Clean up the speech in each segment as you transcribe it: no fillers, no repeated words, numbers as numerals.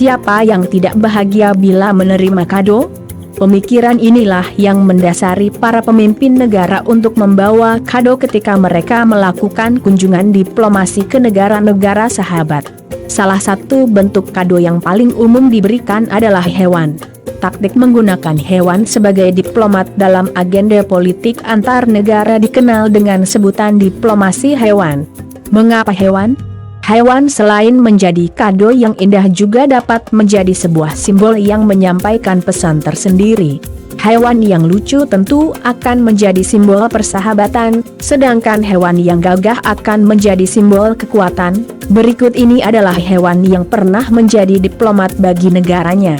Siapa yang tidak bahagia bila menerima kado? Pemikiran inilah yang mendasari para pemimpin negara untuk membawa kado ketika mereka melakukan kunjungan diplomasi ke negara-negara sahabat. Salah satu bentuk kado yang paling umum diberikan adalah hewan. Taktik menggunakan hewan sebagai diplomat dalam agenda politik antar negara dikenal dengan sebutan diplomasi hewan. Mengapa hewan? Hewan selain menjadi kado yang indah juga dapat menjadi sebuah simbol yang menyampaikan pesan tersendiri. Hewan yang lucu tentu akan menjadi simbol persahabatan, sedangkan hewan yang gagah akan menjadi simbol kekuatan. Berikut ini adalah hewan yang pernah menjadi diplomat bagi negaranya.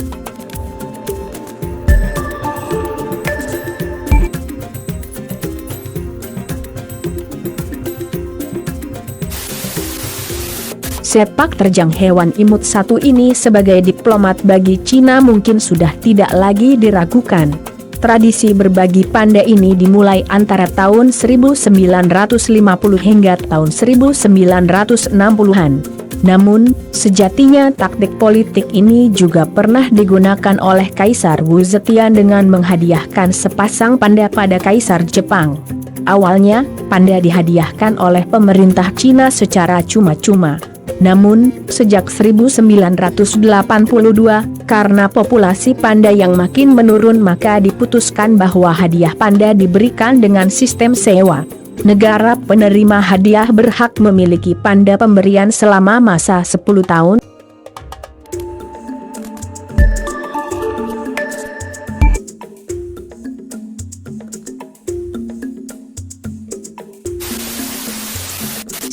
Sepak terjang hewan imut satu ini sebagai diplomat bagi Cina mungkin sudah tidak lagi diragukan. Tradisi berbagi panda ini dimulai antara tahun 1950 hingga tahun 1960-an. Namun, sejatinya taktik politik ini juga pernah digunakan oleh Kaisar Wu Zetian dengan menghadiahkan sepasang panda pada Kaisar Jepang. Awalnya, panda dihadiahkan oleh pemerintah Cina secara cuma-cuma. Namun, sejak 1982, karena populasi panda yang makin menurun maka diputuskan bahwa hadiah panda diberikan dengan sistem sewa. Negara penerima hadiah berhak memiliki panda pemberian selama masa 10 tahun.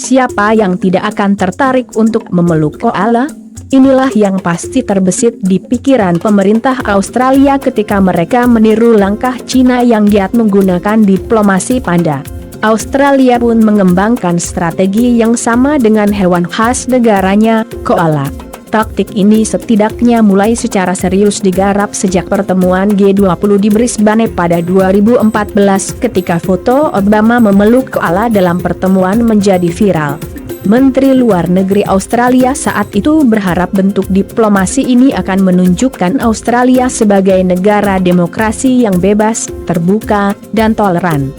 Siapa yang tidak akan tertarik untuk memeluk koala? Inilah yang pasti terbesit di pikiran pemerintah Australia ketika mereka meniru langkah Cina yang giat menggunakan diplomasi panda. Australia pun mengembangkan strategi yang sama dengan hewan khas negaranya, koala. Taktik ini setidaknya mulai secara serius digarap sejak pertemuan G20 di Brisbane pada 2014 ketika foto Obama memeluk koala dalam pertemuan menjadi viral. Menteri Luar Negeri Australia saat itu berharap bentuk diplomasi ini akan menunjukkan Australia sebagai negara demokrasi yang bebas, terbuka, dan toleran.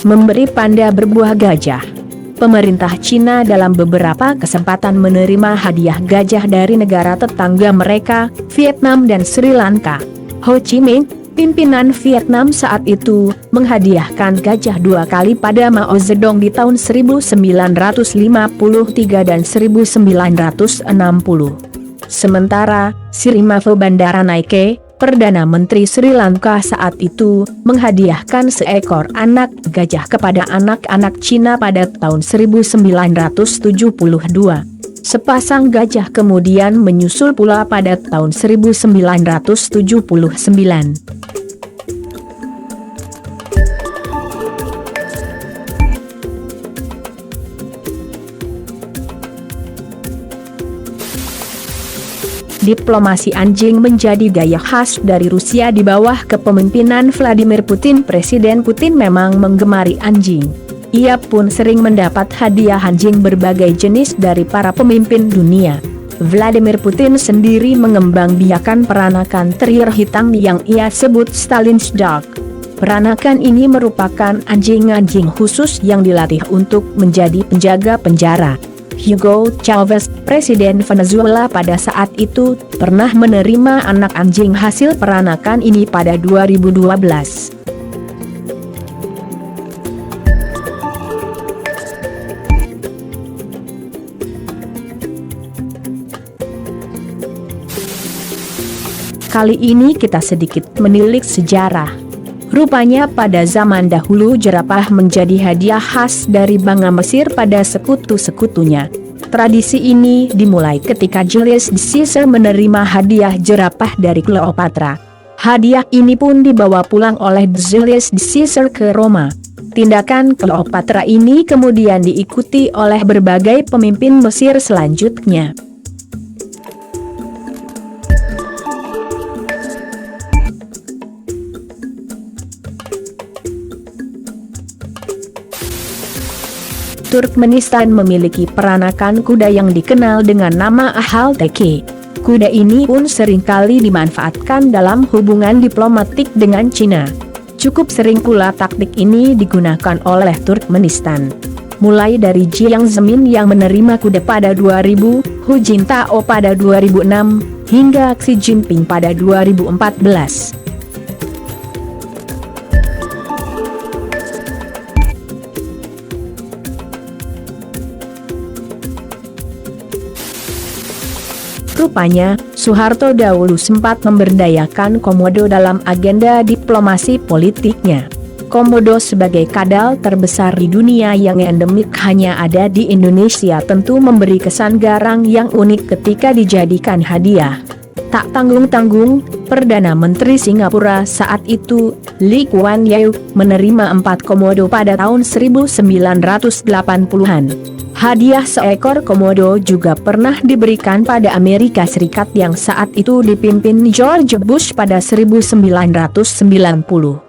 Memberi panda berbuah gajah. Pemerintah Cina dalam beberapa kesempatan menerima hadiah gajah dari negara tetangga mereka, Vietnam dan Sri Lanka. Ho Chi Minh, pimpinan Vietnam saat itu, menghadiahkan gajah 2 kali pada Mao Zedong di tahun 1953 dan 1960. Sementara, Srimavu Bandaranaike, Perdana Menteri Sri Lanka saat itu, menghadiahkan seekor anak gajah kepada anak-anak Cina pada tahun 1972. Sepasang gajah kemudian menyusul pula pada tahun 1979. Diplomasi anjing menjadi gaya khas dari Rusia di bawah kepemimpinan Vladimir Putin. Presiden Putin memang menggemari anjing. Ia pun sering mendapat hadiah anjing berbagai jenis dari para pemimpin dunia. Vladimir Putin sendiri mengembangbiakan peranakan terrier hitam yang ia sebut Stalin's Dog. Peranakan ini merupakan anjing-anjing khusus yang dilatih untuk menjadi penjaga penjara. Hugo Chavez, Presiden Venezuela pada saat itu, pernah menerima anak anjing hasil peranakan ini pada 2012. Kali ini kita sedikit menilik sejarah. Rupanya pada zaman dahulu jerapah menjadi hadiah khas dari bangsa Mesir pada sekutu-sekutunya. Tradisi ini dimulai ketika Julius Caesar menerima hadiah jerapah dari Cleopatra. Hadiah ini pun dibawa pulang oleh Julius Caesar ke Roma. Tindakan Cleopatra ini kemudian diikuti oleh berbagai pemimpin Mesir selanjutnya. Turkmenistan memiliki peranakan kuda yang dikenal dengan nama Ahalteki. Kuda ini pun seringkali dimanfaatkan dalam hubungan diplomatik dengan Cina. Cukup sering pula taktik ini digunakan oleh Turkmenistan. Mulai dari Jiang Zemin yang menerima kuda pada 2000, Hu Jintao pada 2006, hingga Xi Jinping pada 2014. Rupanya, Soeharto dahulu sempat memberdayakan Komodo dalam agenda diplomasi politiknya. Komodo sebagai kadal terbesar di dunia yang endemik hanya ada di Indonesia tentu memberi kesan garang yang unik ketika dijadikan hadiah. Tak tanggung-tanggung, Perdana Menteri Singapura saat itu, Lee Kuan Yew, menerima 4 Komodo pada tahun 1980-an. Hadiah seekor Komodo juga pernah diberikan pada Amerika Serikat yang saat itu dipimpin George Bush pada 1990.